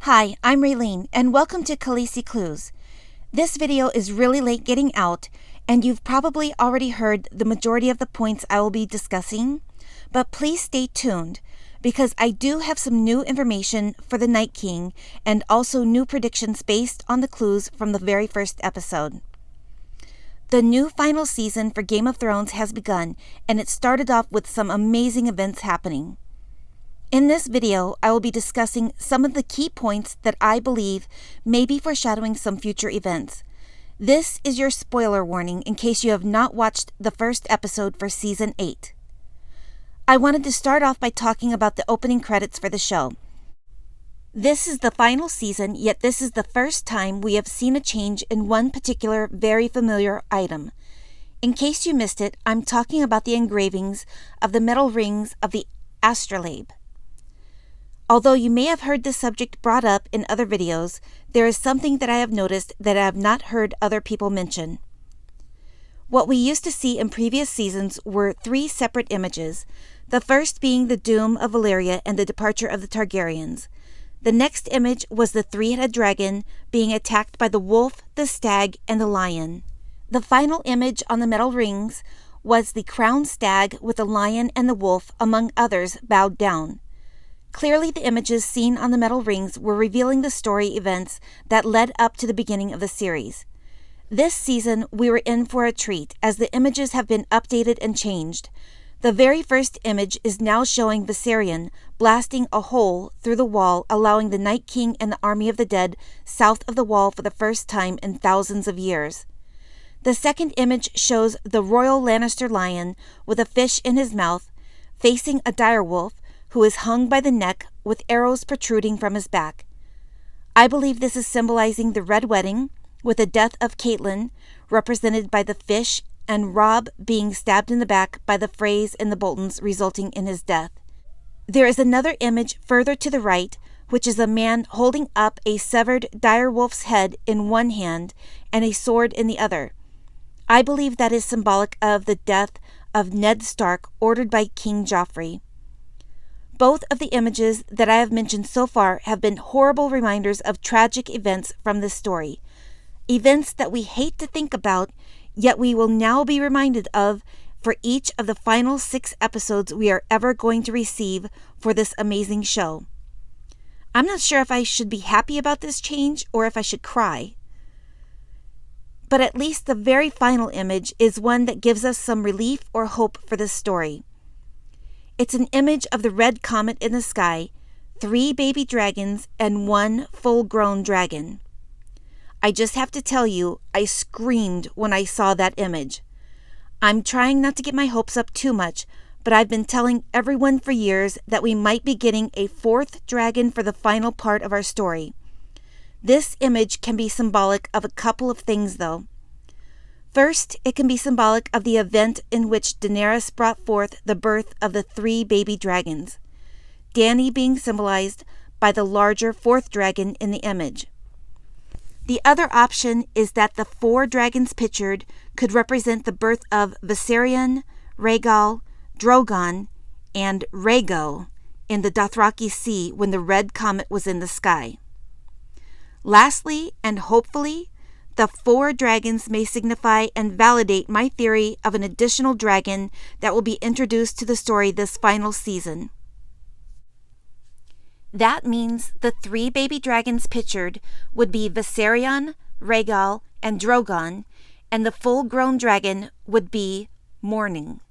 Hi, I'm Raylene, and welcome to Khaleesi Clues. This video is really late getting out, and you've probably already heard the majority of the points I will be discussing, but please stay tuned, because I do have some new information for the Night King, and also new predictions based on the clues from the very first episode. The new final season for Game of Thrones has begun, and it started off with some amazing events happening. In this video, I will be discussing some of the key points that I believe may be foreshadowing some future events. This is your spoiler warning in case you have not watched the first episode for Season 8. I wanted to start off by talking about the opening credits for the show. This is the final season, yet this is the first time we have seen a change in one particular very familiar item. In case you missed it, I'm talking about the engravings of the metal rings of the astrolabe. Although you may have heard this subject brought up in other videos, there is something that I have noticed that I have not heard other people mention. What we used to see in previous seasons were 3 separate images, the first being the doom of Valyria and the departure of the Targaryens. The next image was the 3-headed dragon being attacked by the wolf, the stag, and the lion. The final image on the metal rings was the crowned stag with the lion and the wolf, among others, bowed down. Clearly, the images seen on the metal rings were revealing the story events that led up to the beginning of the series. This season, we were in for a treat, as the images have been updated and changed. The very first image is now showing Viserion blasting a hole through the wall, allowing the Night King and the army of the dead south of the wall for the first time in thousands of years. The second image shows the royal Lannister lion with a fish in his mouth, facing a direwolf who is hung by the neck with arrows protruding from his back. I believe this is symbolizing the Red Wedding, with the death of Catelyn, represented by the fish, and Robb being stabbed in the back by the Freys and the Boltons, resulting in his death. There is another image further to the right, which is a man holding up a severed direwolf's head in one hand and a sword in the other. I believe that is symbolic of the death of Ned Stark, ordered by King Joffrey. Both of the images that I have mentioned so far have been horrible reminders of tragic events from this story. Events that we hate to think about, yet we will now be reminded of for each of the final 6 episodes we are ever going to receive for this amazing show. I'm not sure if I should be happy about this change or if I should cry. But at least the very final image is one that gives us some relief or hope for this story. It's an image of the red comet in the sky, 3 baby dragons, and 1 full-grown dragon. I just have to tell you, I screamed when I saw that image. I'm trying not to get my hopes up too much, but I've been telling everyone for years that we might be getting a 4th dragon for the final part of our story. This image can be symbolic of a couple of things, though. First, it can be symbolic of the event in which Daenerys brought forth the birth of the 3 baby dragons, Dany being symbolized by the larger 4th dragon in the image. The other option is that the 4 dragons pictured could represent the birth of Viserion, Rhaegal, Drogon, and Rhaego in the Dothraki Sea when the red comet was in the sky. Lastly, and hopefully, the 4 dragons may signify and validate my theory of an additional dragon that will be introduced to the story this final season. That means the 3 baby dragons pictured would be Viserion, Rhaegal, and Drogon, and the full-grown dragon would be Morning.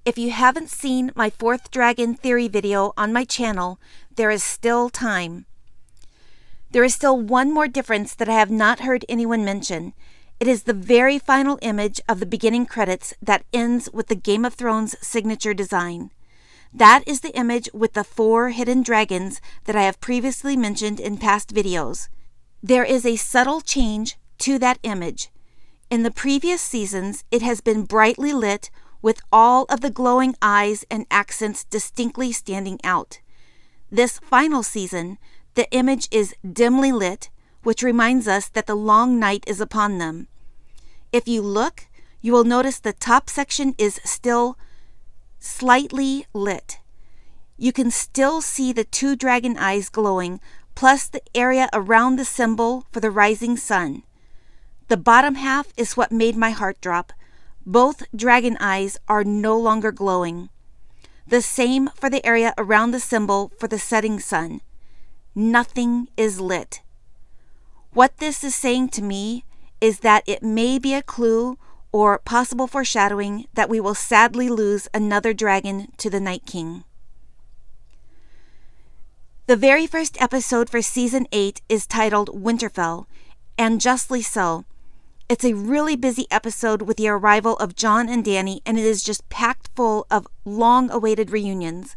If you haven't seen my 4th dragon theory video on my channel, there is still time. There is still one more difference that I have not heard anyone mention. It is the very final image of the beginning credits that ends with the Game of Thrones signature design. That is the image with the 4 hidden dragons that I have previously mentioned in past videos. There is a subtle change to that image. In the previous seasons, it has been brightly lit with all of the glowing eyes and accents distinctly standing out. This final season, the image is dimly lit, which reminds us that the long night is upon them. If you look, you will notice the top section is still slightly lit. You can still see the 2 dragon eyes glowing, plus the area around the symbol for the rising sun. The bottom half is what made my heart drop. Both dragon eyes are no longer glowing. The same for the area around the symbol for the setting sun. Nothing is lit. What this is saying to me is that it may be a clue or possible foreshadowing that we will sadly lose another dragon to the Night King. The very first episode for Season 8 is titled Winterfell, and justly so. It's a really busy episode with the arrival of Jon and Dany, and it is just packed full of long-awaited reunions.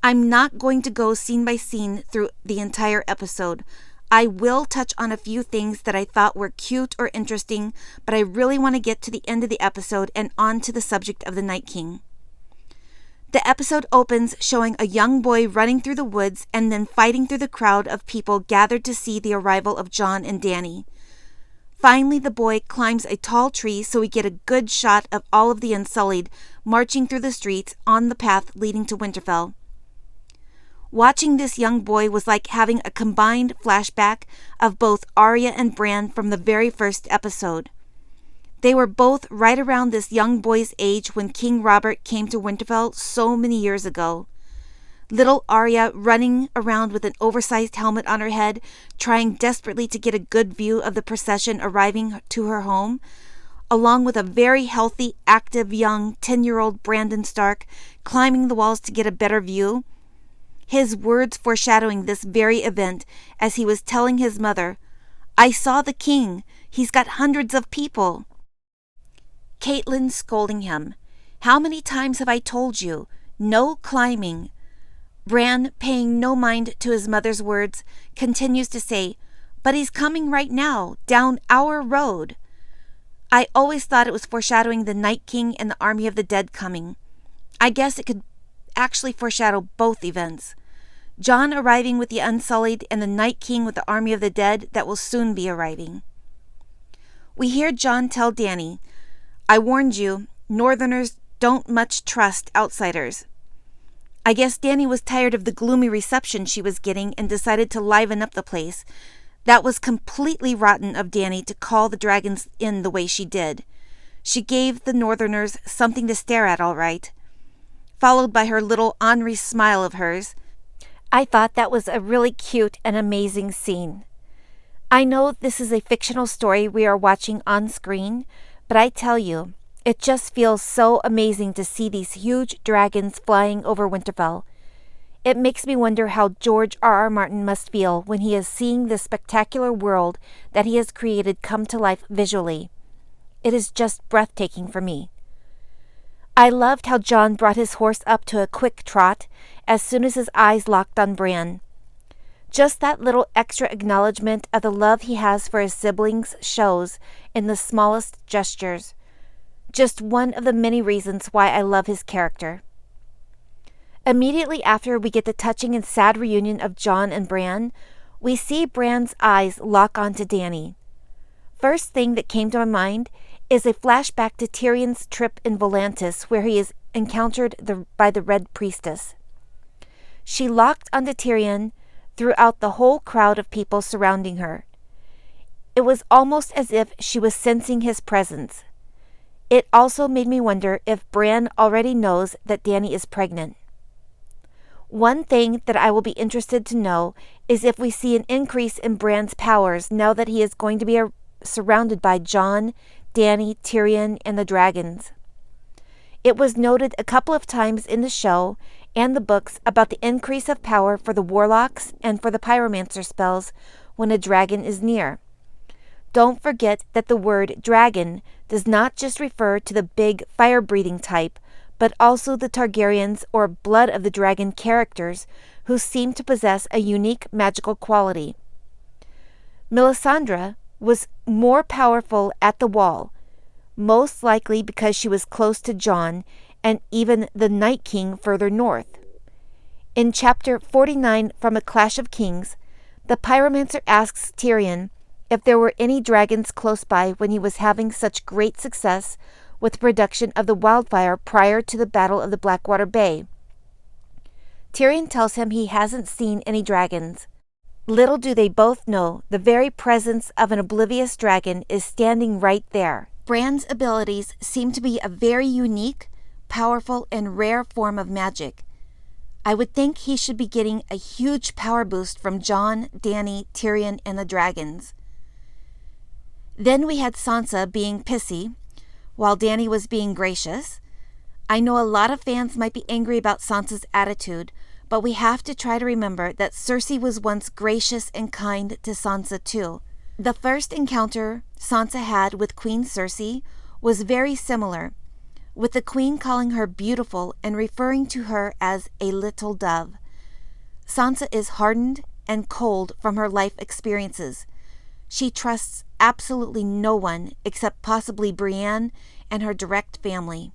I'm not going to go scene by scene through the entire episode. I will touch on a few things that I thought were cute or interesting, but I really want to get to the end of the episode and on to the subject of the Night King. The episode opens showing a young boy running through the woods and then fighting through the crowd of people gathered to see the arrival of Jon and Dany. Finally, the boy climbs a tall tree so we get a good shot of all of the Unsullied marching through the streets on the path leading to Winterfell. Watching this young boy was like having a combined flashback of both Arya and Bran from the very first episode. They were both right around this young boy's age when King Robert came to Winterfell so many years ago. Little Arya running around with an oversized helmet on her head, trying desperately to get a good view of the procession arriving to her home, along with a very healthy, active, young 10-year-old Brandon Stark climbing the walls to get a better view. His words foreshadowing this very event as he was telling his mother, "I saw the king. He's got hundreds of people." Catelyn scolding him, "How many times have I told you? No climbing." Bran, paying no mind to his mother's words, continues to say, "But he's coming right now, down our road." I always thought it was foreshadowing the Night King and the army of the dead coming. I guess it could actually foreshadow both events. Jon arriving with the Unsullied and the Night King with the army of the dead that will soon be arriving. We hear Jon tell Dany, "I warned you, Northerners don't much trust outsiders." I guess Dany was tired of the gloomy reception she was getting and decided to liven up the place. That was completely rotten of Dany to call the dragons in the way she did. She gave the Northerners something to stare at, all right. Followed by her little ornery smile of hers. I thought that was a really cute and amazing scene. I know this is a fictional story we are watching on screen, but I tell you, it just feels so amazing to see these huge dragons flying over Winterfell. It makes me wonder how George R.R. Martin must feel when he is seeing this spectacular world that he has created come to life visually. It is just breathtaking for me. I loved how Jon brought his horse up to a quick trot as soon as his eyes locked on Bran. Just that little extra acknowledgement of the love he has for his siblings shows in the smallest gestures. Just one of the many reasons why I love his character. Immediately after we get the touching and sad reunion of Jon and Bran, we see Bran's eyes lock onto Dany. First thing that came to my mind is a flashback to Tyrion's trip in Volantis where he is encountered by the Red Priestess. She locked onto Tyrion throughout the whole crowd of people surrounding her. It was almost as if she was sensing his presence. It also made me wonder if Bran already knows that Dany is pregnant. One thing that I will be interested to know is if we see an increase in Bran's powers now that he is going to be surrounded by Jon, Dany, Tyrion, and the dragons. It was noted a couple of times in the show and the books about the increase of power for the warlocks and for the pyromancer spells when a dragon is near. Don't forget that the word dragon does not just refer to the big fire-breathing type, but also the Targaryens or blood of the dragon characters who seem to possess a unique magical quality. Melisandre was more powerful at the Wall, most likely because she was close to Jon and even the Night King further north. In chapter 49 from A Clash of Kings, the pyromancer asks Tyrion if there were any dragons close by when he was having such great success with the production of the wildfire prior to the Battle of the Blackwater Bay. Tyrion tells him he hasn't seen any dragons. Little do they both know the very presence of an oblivious dragon is standing right there. Bran's abilities seem to be a very unique, powerful, and rare form of magic. I would think he should be getting a huge power boost from Jon, Dany, Tyrion, and the dragons. Then we had Sansa being pissy, while Dany was being gracious. I know a lot of fans might be angry about Sansa's attitude, but we have to try to remember that Cersei was once gracious and kind to Sansa too. The first encounter Sansa had with Queen Cersei was very similar, with the Queen calling her beautiful and referring to her as a little dove. Sansa is hardened and cold from her life experiences. She trusts absolutely no one except possibly Brienne and her direct family.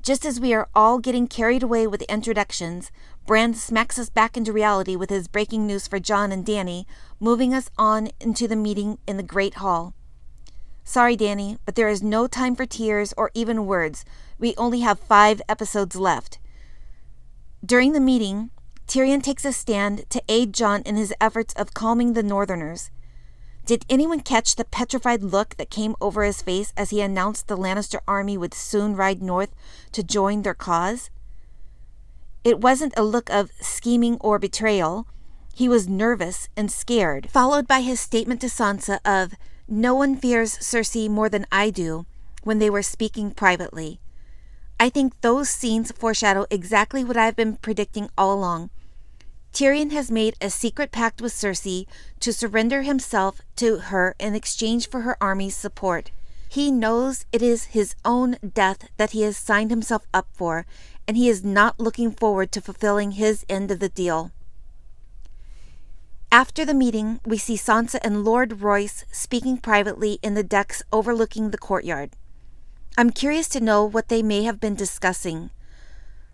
Just as we are all getting carried away with the introductions, Bran smacks us back into reality with his breaking news for Jon and Dany, moving us on into the meeting in the Great Hall. Sorry, Dany, but there is no time for tears or even words. We only have 5 episodes left. During the meeting, Tyrion takes a stand to aid Jon in his efforts of calming the Northerners. Did anyone catch the petrified look that came over his face as he announced the Lannister army would soon ride north to join their cause? It wasn't a look of scheming or betrayal. He was nervous and scared, followed by his statement to Sansa of, "No one fears Cersei more than I do," when they were speaking privately. I think those scenes foreshadow exactly what I've been predicting all along. Tyrion has made a secret pact with Cersei to surrender himself to her in exchange for her army's support. He knows it is his own death that he has signed himself up for, and he is not looking forward to fulfilling his end of the deal. After the meeting, we see Sansa and Lord Royce speaking privately in the decks overlooking the courtyard. I'm curious to know what they may have been discussing.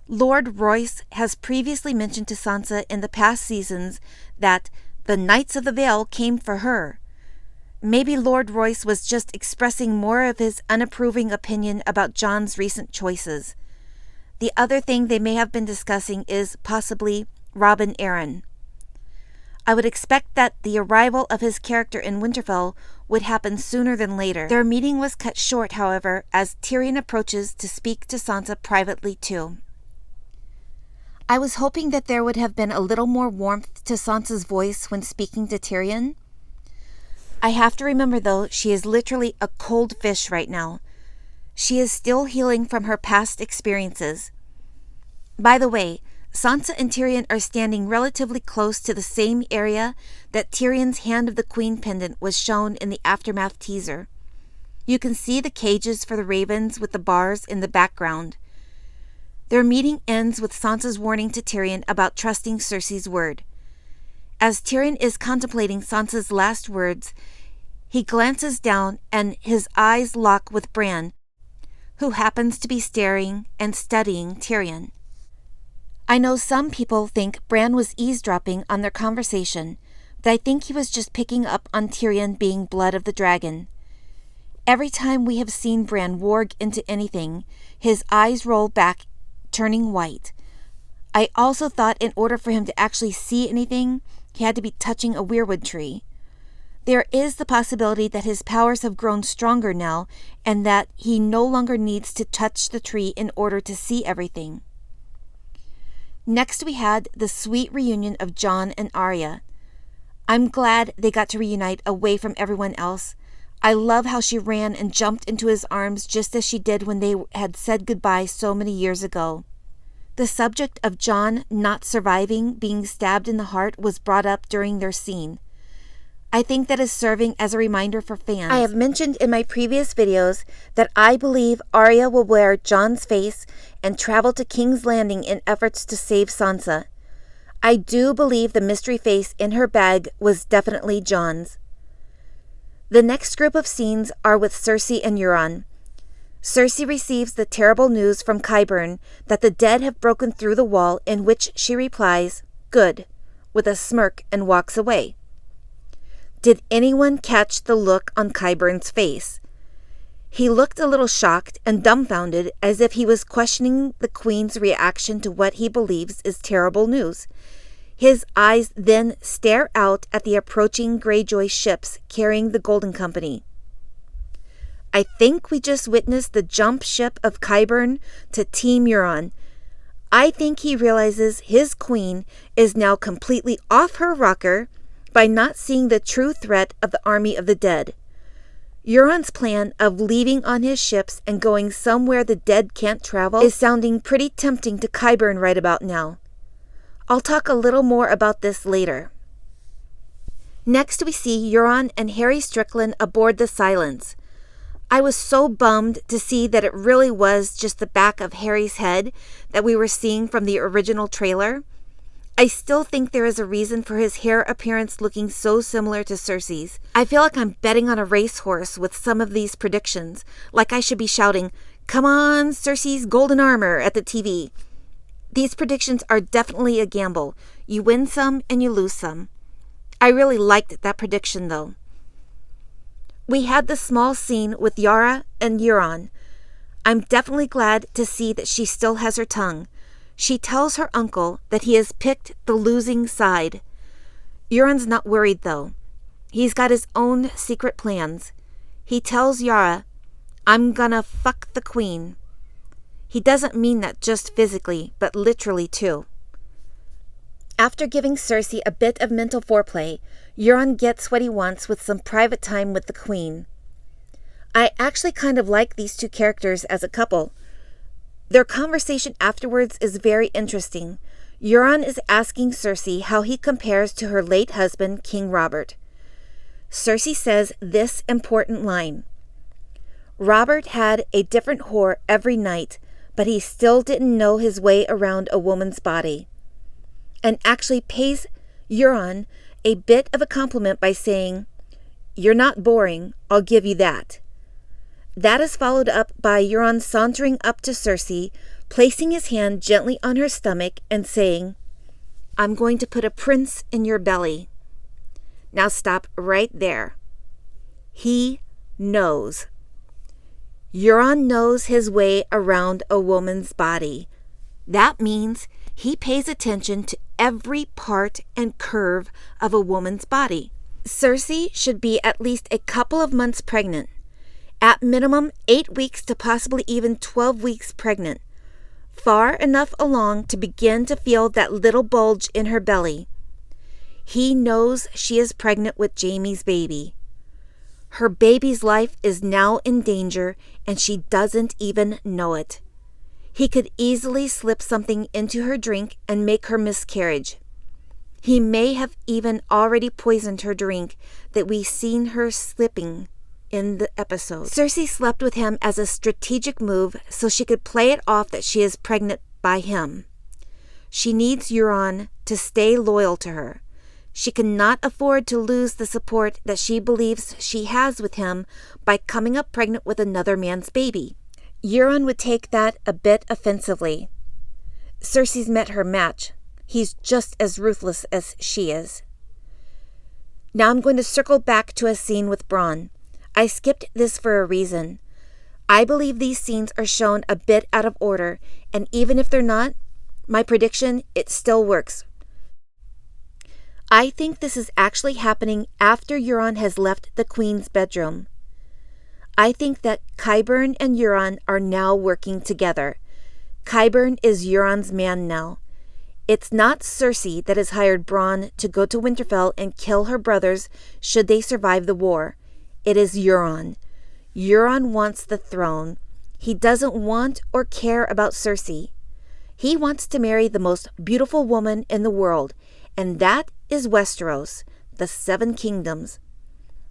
Lord Royce has previously mentioned to Sansa in the past seasons that the Knights of the Vale came for her. Maybe Lord Royce was just expressing more of his unapproving opinion about Jon's recent choices. The other thing they may have been discussing is possibly Robin Arryn. I would expect that the arrival of his character in Winterfell would happen sooner than later. Their meeting was cut short, however, as Tyrion approaches to speak to Sansa privately too. I was hoping that there would have been a little more warmth to Sansa's voice when speaking to Tyrion. I have to remember, though, she is literally a cold fish right now. She is still healing from her past experiences. By the way, Sansa and Tyrion are standing relatively close to the same area that Tyrion's Hand of the Queen pendant was shown in the Aftermath teaser. You can see the cages for the ravens with the bars in the background. Their meeting ends with Sansa's warning to Tyrion about trusting Cersei's word. As Tyrion is contemplating Sansa's last words, he glances down and his eyes lock with Bran, who happens to be staring and studying Tyrion. I know some people think Bran was eavesdropping on their conversation, but I think he was just picking up on Tyrion being blood of the dragon. Every time we have seen Bran warg into anything, his eyes roll back, turning white. I also thought in order for him to actually see anything, he had to be touching a weirwood tree. There is the possibility that his powers have grown stronger now and that he no longer needs to touch the tree in order to see everything. Next we had the sweet reunion of Jon and Arya. I'm glad they got to reunite away from everyone else. I love how she ran and jumped into his arms just as she did when they had said goodbye so many years ago. The subject of Jon not surviving being stabbed in the heart was brought up during their scene. I think that is serving as a reminder for fans. I have mentioned in my previous videos that I believe Arya will wear Jon's face and travel to King's Landing in efforts to save Sansa. I do believe the mystery face in her bag was definitely Jon's. The next group of scenes are with Cersei and Euron. Cersei receives the terrible news from Qyburn that the dead have broken through the wall, in which she replies, "Good," with a smirk and walks away. Did anyone catch the look on Qyburn's face? He looked a little shocked and dumbfounded, as if he was questioning the Queen's reaction to what he believes is terrible news. His eyes then stare out at the approaching Greyjoy ships carrying the Golden Company. I think we just witnessed the jump ship of Qyburn to Team Euron. I think he realizes his queen is now completely off her rocker by not seeing the true threat of the army of the dead. Euron's plan of leaving on his ships and going somewhere the dead can't travel is sounding pretty tempting to Qyburn right about now. I'll talk a little more about this later. Next we see Euron and Harry Strickland aboard the Silence. I was so bummed to see that it really was just the back of Harry's head that we were seeing from the original trailer. I still think there is a reason for his hair appearance looking so similar to Cersei's. I feel like I'm betting on a racehorse with some of these predictions, like I should be shouting, "Come on, Cersei's golden armor," at the TV. These predictions are definitely a gamble. You win some and you lose some. I really liked that prediction though. We had the small scene with Yara and Euron. I'm definitely glad to see that she still has her tongue. She tells her uncle that he has picked the losing side. Euron's not worried though. He's got his own secret plans. He tells Yara, "I'm gonna fuck the queen." He doesn't mean that just physically, but literally too. After giving Cersei a bit of mental foreplay, Euron gets what he wants with some private time with the queen. I actually kind of like these two characters as a couple. Their conversation afterwards is very interesting. Euron is asking Cersei how he compares to her late husband, King Robert. Cersei says this important line: "Robert had a different whore every night, but he still didn't know his way around a woman's body," and actually pays Euron a bit of a compliment by saying, "You're not boring, I'll give you that." That is followed up by Euron sauntering up to Cersei, placing his hand gently on her stomach and saying, "I'm going to put a prince in your belly." Now stop right there. He knows. Euron knows his way around a woman's body. That means he pays attention to every part and curve of a woman's body. Cersei should be at least a couple of months pregnant. At minimum 8 weeks to possibly even 12 weeks pregnant. Far enough along to begin to feel that little bulge in her belly. He knows she is pregnant with Jaime's baby. Her baby's life is now in danger and she doesn't even know it. He could easily slip something into her drink and make her miscarriage. He may have even already poisoned her drink that we've seen her slipping in the episode. Cersei slept with him as a strategic move so she could play it off that she is pregnant by him. She needs Euron to stay loyal to her. She cannot afford to lose the support that she believes she has with him by coming up pregnant with another man's baby. Euron would take that a bit offensively. Cersei's met her match. He's just as ruthless as she is. Now I'm going to circle back to a scene with Bronn. I skipped this for a reason. I believe these scenes are shown a bit out of order, and even if they're not, my prediction, it still works. I think this is actually happening after Euron has left the Queen's bedroom. I think that Qyburn and Euron are now working together. Qyburn is Euron's man now. It's not Cersei that has hired Bronn to go to Winterfell and kill her brothers should they survive the war. It is Euron. Euron wants the throne. He doesn't want or care about Cersei. He wants to marry the most beautiful woman in the world, and that is Westeros, the 7 kingdoms.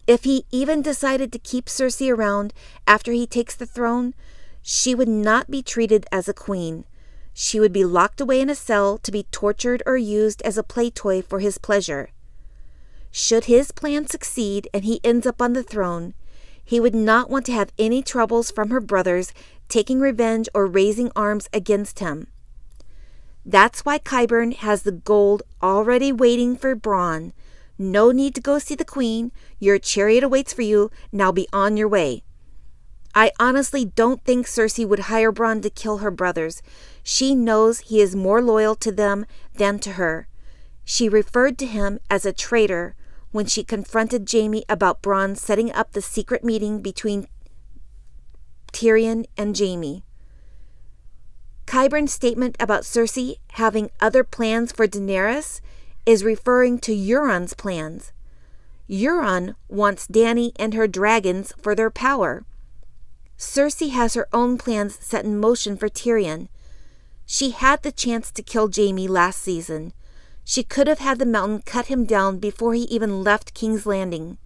If he even decided to keep Cersei around after he takes the throne, she would not be treated as a queen. She would be locked away in a cell to be tortured or used as a play toy for his pleasure. Should his plan succeed and he ends up on the throne, he would not want to have any troubles from her brothers taking revenge or raising arms against him. That's why Qyburn has the gold already waiting for Bronn. No need to go see the queen. Your chariot awaits for you. Now be on your way. I honestly don't think Cersei would hire Bronn to kill her brothers. She knows he is more loyal to them than to her. She referred to him as a traitor when she confronted Jaime about Bronn setting up the secret meeting between Tyrion and Jaime. Qyburn's statement about Cersei having other plans for Daenerys is referring to Euron's plans. Euron wants Dany and her dragons for their power. Cersei has her own plans set in motion for Tyrion. She had the chance to kill Jaime last season. She could have had the mountain cut him down before he even left King's Landing.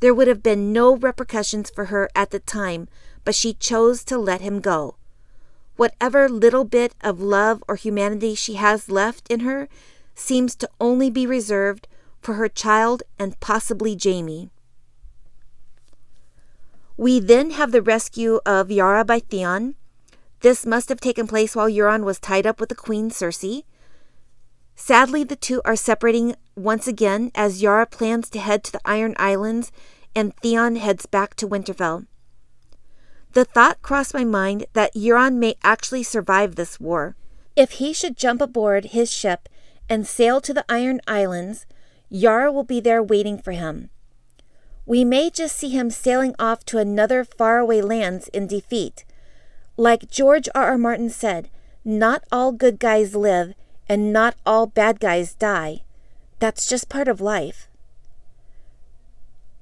There would have been no repercussions for her at the time, but she chose to let him go. Whatever little bit of love or humanity she has left in her seems to only be reserved for her child and possibly Jaime. We then have the rescue of Yara by Theon. This must have taken place while Euron was tied up with the Queen Cersei. Sadly, the two are separating once again as Yara plans to head to the Iron Islands and Theon heads back to Winterfell. The thought crossed my mind that Euron may actually survive this war. If he should jump aboard his ship and sail to the Iron Islands, Yara will be there waiting for him. We may just see him sailing off to another faraway lands in defeat. Like George R.R. Martin said, not all good guys live and not all bad guys die. That's just part of life.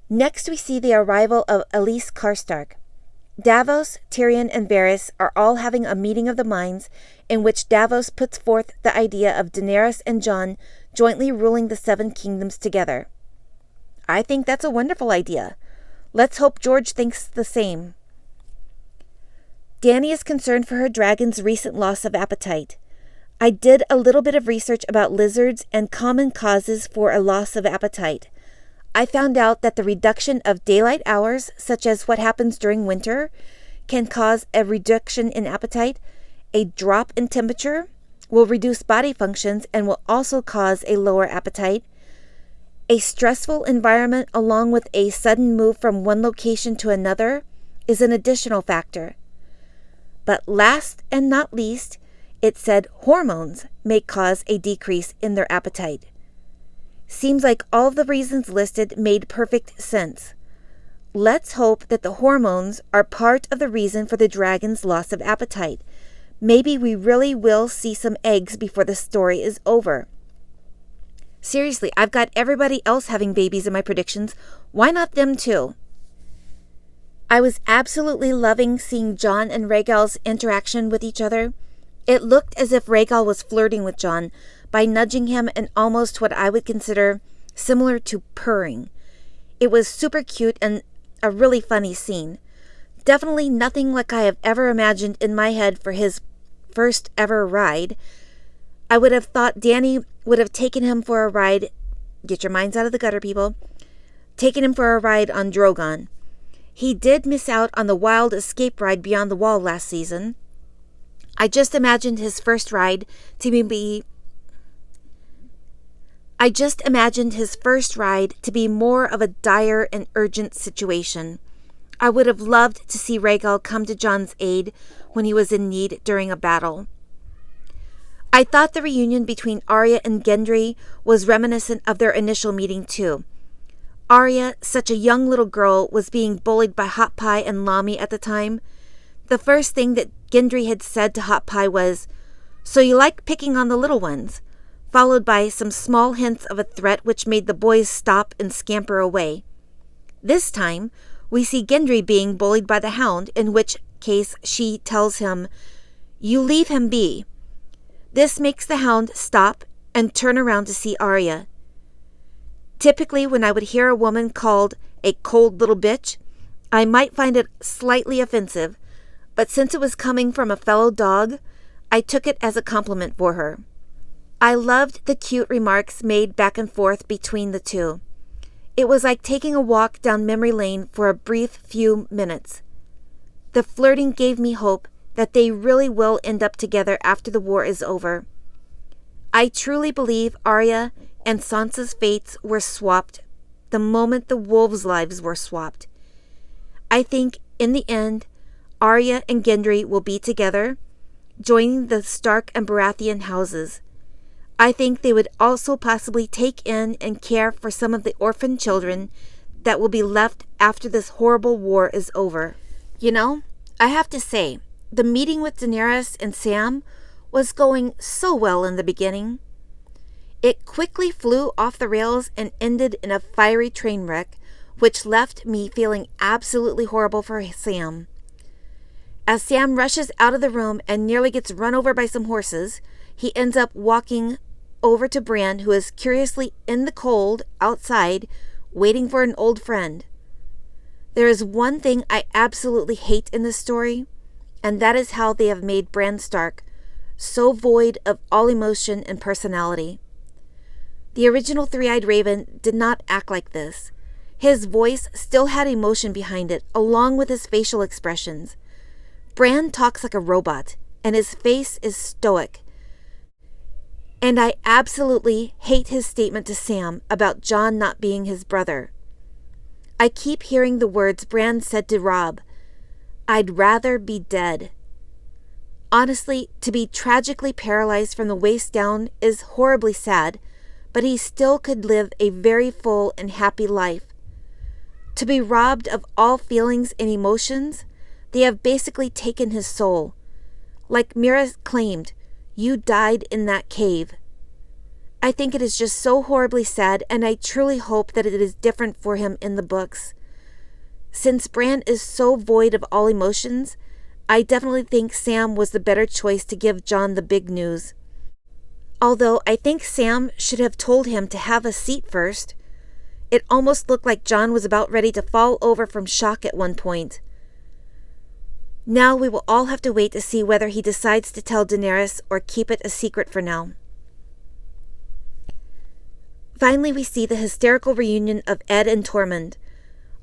Next we see the arrival of Elise Karstark. Davos, Tyrion, and Varys are all having a meeting of the minds in which Davos puts forth the idea of Daenerys and Jon jointly ruling the Seven Kingdoms together. I think that's a wonderful idea. Let's hope George thinks the same. Dany is concerned for her dragon's recent loss of appetite. I did a little bit of research about lizards and common causes for a loss of appetite. I found out that the reduction of daylight hours, such as what happens during winter, can cause a reduction in appetite. A drop in temperature will reduce body functions and will also cause a lower appetite. A stressful environment along with a sudden move from one location to another is an additional factor. But last and not least, it said hormones may cause a decrease in their appetite. Seems like all of the reasons listed made perfect sense. Let's hope that the hormones are part of the reason for the dragon's loss of appetite. Maybe we really will see some eggs before the story is over. Seriously, I've got everybody else having babies in my predictions. Why not them too? I was absolutely loving seeing Jon and Rhaegal's interaction with each other. It looked as if Rhaegal was flirting with Jon by nudging him in almost what I would consider similar to purring. It was super cute and a really funny scene. Definitely nothing like I have ever imagined in my head for his first ever ride. I would have thought Dany would have taken him for a ride. Get your minds out of the gutter, people. Taken him for a ride on Drogon. He did miss out on the wild escape ride beyond the wall last season. I just imagined his first ride to be more of a dire and urgent situation. I would have loved to see Rhaegal come to Jon's aid when he was in need during a battle. I thought the reunion between Arya and Gendry was reminiscent of their initial meeting too. Arya, such a young little girl, was being bullied by Hot Pie and Lamy at the time. The first thing that Gendry had said to Hot Pie was, "So you like picking on the little ones?" followed by some small hints of a threat which made the boys stop and scamper away. This time, we see Gendry being bullied by the Hound, in which case she tells him, "You leave him be." This makes the Hound stop and turn around to see Arya. Typically, when I would hear a woman called a cold little bitch, I might find it slightly offensive, but since it was coming from a fellow dog, I took it as a compliment for her. I loved the cute remarks made back and forth between the two. It was like taking a walk down memory lane for a brief few minutes. The flirting gave me hope that they really will end up together after the war is over. I truly believe Arya and Sansa's fates were swapped the moment the wolves' lives were swapped. I think, in the end, Arya and Gendry will be together, joining the Stark and Baratheon houses. I think they would also possibly take in and care for some of the orphan children that will be left after this horrible war is over. You know, I have to say, the meeting with Daenerys and Sam was going so well in the beginning. It quickly flew off the rails and ended in a fiery train wreck, which left me feeling absolutely horrible for Sam. As Sam rushes out of the room and nearly gets run over by some horses, he ends up walking over to Bran, who is curiously in the cold outside, waiting for an old friend. There is one thing I absolutely hate in this story, and that is how they have made Bran Stark so void of all emotion and personality. The original Three-Eyed Raven did not act like this. His voice still had emotion behind it, along with his facial expressions. Bran talks like a robot, and his face is stoic. And I absolutely hate his statement to Sam about Jon not being his brother. I keep hearing the words Bran said to Robb, "I'd rather be dead." Honestly, to be tragically paralyzed from the waist down is horribly sad, but he still could live a very full and happy life. To be robbed of all feelings and emotions, they have basically taken his soul. Like Mira claimed, "You died in that cave." I think it is just so horribly sad, and I truly hope that it is different for him in the books. Since Bran is so void of all emotions, I definitely think Sam was the better choice to give Jon the big news. Although I think Sam should have told him to have a seat first. It almost looked like Jon was about ready to fall over from shock at one point. Now we will all have to wait to see whether he decides to tell Daenerys or keep it a secret for now. Finally, we see the hysterical reunion of Ed and Tormund.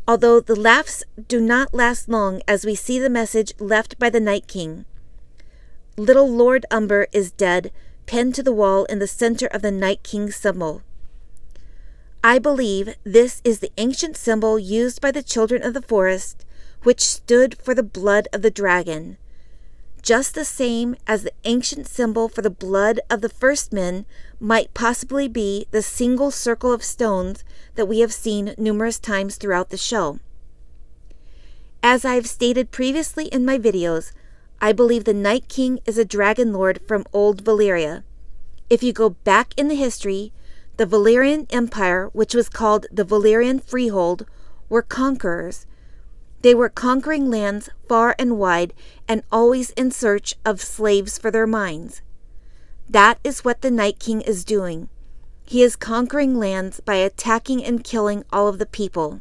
Although the laughs do not last long as we see the message left by the Night King. Little Lord Umber is dead, pinned to the wall in the center of the Night King's symbol. I believe this is the ancient symbol used by the children of the forest, which stood for the blood of the dragon, just the same as the ancient symbol for the blood of the first men might possibly be the single circle of stones that we have seen numerous times throughout the show. As I have stated previously in my videos, I believe the Night King is a dragon lord from old Valyria. If you go back in the history, the Valyrian Empire, which was called the Valyrian Freehold, were conquerors. They were conquering lands far and wide and always in search of slaves for their mines. That is what the Night King is doing. He is conquering lands by attacking and killing all of the people.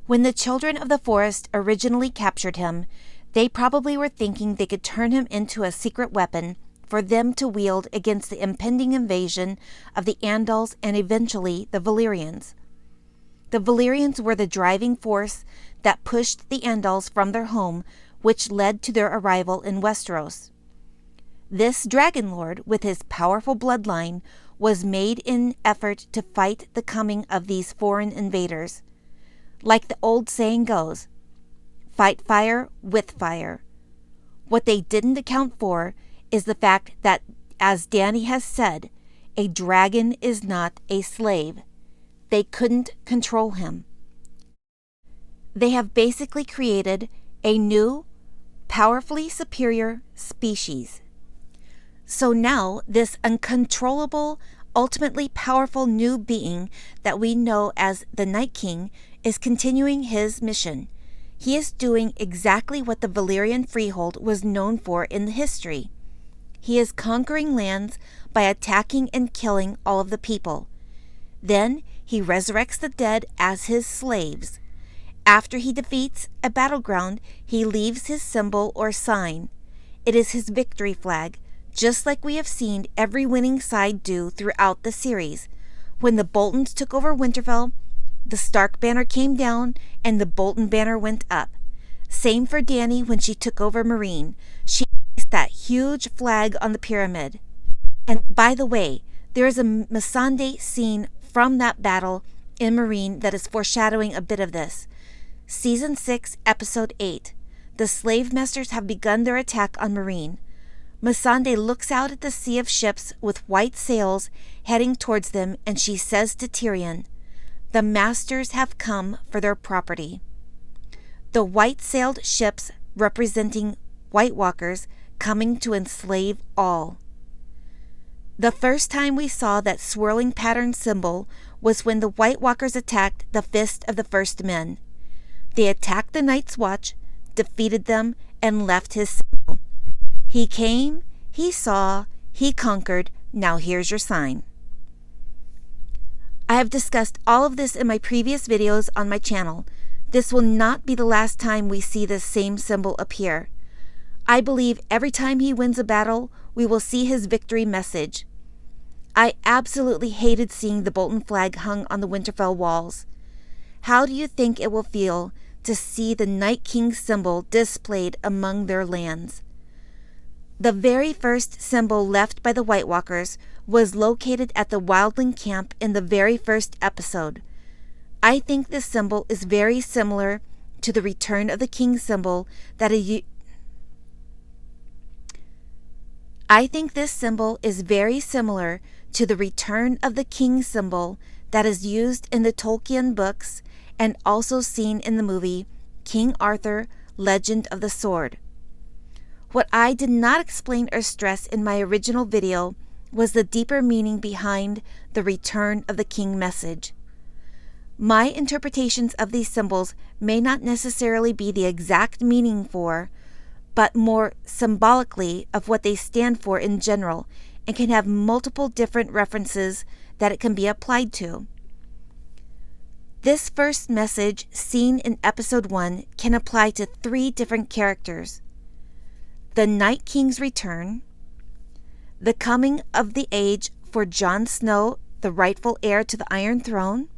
When the children of the forest originally captured him, they probably were thinking they could turn him into a secret weapon for them to wield against the impending invasion of the Andals and eventually the Valyrians. The Valyrians were the driving force that pushed the Andals from their home, which led to their arrival in Westeros. This dragon lord, with his powerful bloodline, was made in effort to fight the coming of these foreign invaders. Like the old saying goes, fight fire with fire. What they didn't account for is the fact that, as Dany has said, a dragon is not a slave. They couldn't control him. They have basically created a new, powerfully superior species. So now this uncontrollable, ultimately powerful new being that we know as the Night King is continuing his mission. He is doing exactly what the Valyrian Freehold was known for in the history. He is conquering lands by attacking and killing all of the people. Then he resurrects the dead as his slaves. After he defeats a battleground, he leaves his symbol or sign. It is his victory flag, just like we have seen every winning side do throughout the series. When the Boltons took over Winterfell, the Stark banner came down and the Bolton banner went up. Same for Dany when she took over Meereen. She placed that huge flag on the pyramid. And by the way, there is a Missandei scene from that battle in Meereen that is foreshadowing a bit of this. Season 6, Episode 8. The slave masters have begun their attack on Meereen. Missandei looks out at the sea of ships with white sails heading towards them, and she says to Tyrion, "The masters have come for their property." The white-sailed ships representing White Walkers coming to enslave all. The first time we saw that swirling pattern symbol was when the White Walkers attacked the Fist of the First Men. They attacked the Night's Watch, defeated them, and left his symbol. He came, he saw, he conquered, now here's your sign. I have discussed all of this in my previous videos on my channel. This will not be the last time we see this same symbol appear. I believe every time he wins a battle, we will see his victory message. I absolutely hated seeing the Bolton flag hung on the Winterfell walls. How do you think it will feel to see the Night King's symbol displayed among their lands? The very first symbol left by the White Walkers was located at the Wildling camp in the very first episode. I think this symbol is very similar to the Return of the King symbol that is used in the Tolkien books and also seen in the movie King Arthur, Legend of the Sword. What I did not explain or stress in my original video was the deeper meaning behind the Return of the King message. My interpretations of these symbols may not necessarily be the exact meaning for, but more symbolically of what they stand for in general, and can have multiple different references that it can be applied to. This first message seen in episode 1 can apply to 3 different characters: the Night King's return, the coming of the age for Jon Snow, the rightful heir to the Iron Throne,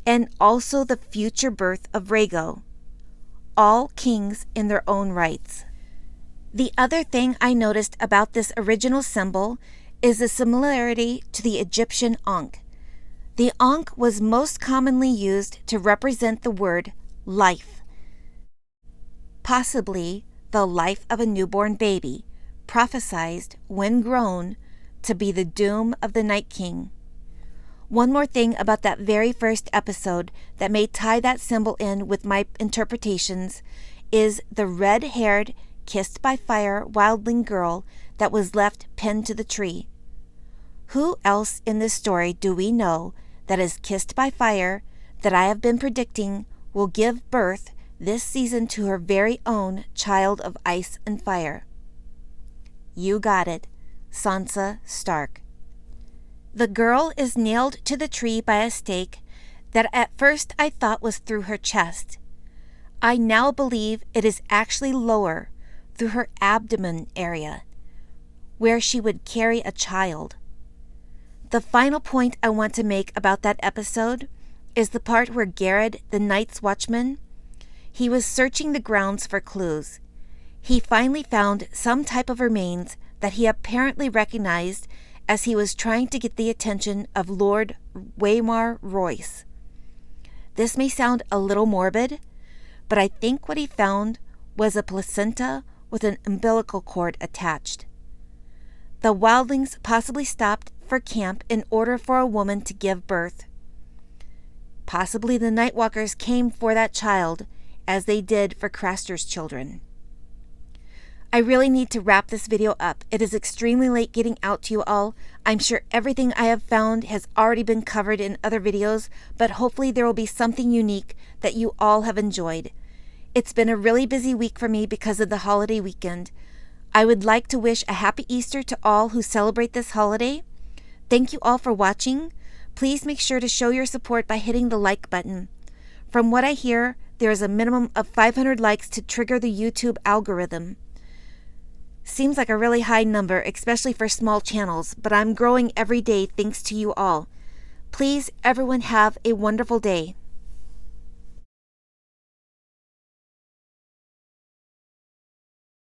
and also the future birth of Rhaego, all kings in their own rights. The other thing I noticed about this original symbol is the similarity to the Egyptian Ankh. The Ankh was most commonly used to represent the word life, possibly the life of a newborn baby, prophesied, when grown, to be the doom of the Night King. One more thing about that very first episode that may tie that symbol in with my interpretations is the red-haired, kissed by fire wildling girl that was left pinned to the tree. Who else in this story do we know that is kissed by fire that I have been predicting will give birth this season to her very own child of ice and fire? You got it, Sansa Stark. The girl is nailed to the tree by a stake that at first I thought was through her chest. I now believe it is actually lower, through her abdomen area, where she would carry a child. The final point I want to make about that episode is the part where Garrett, the Night's Watchman, he was searching the grounds for clues. He finally found some type of remains that he apparently recognized as he was trying to get the attention of Lord Waymar Royce. This may sound a little morbid, but I think what he found was a placenta with an umbilical cord attached. The wildlings possibly stopped for camp in order for a woman to give birth. Possibly the Nightwalkers came for that child, as they did for Craster's children. I really need to wrap this video up. It is extremely late getting out to you all. I'm sure everything I have found has already been covered in other videos, but hopefully there will be something unique that you all have enjoyed. It's been a really busy week for me because of the holiday weekend. I would like to wish a happy Easter to all who celebrate this holiday. Thank you all for watching. Please make sure to show your support by hitting the like button. From what I hear, there is a minimum of 500 likes to trigger the YouTube algorithm. Seems like a really high number, especially for small channels, but I'm growing every day thanks to you all. Please, everyone, have a wonderful day.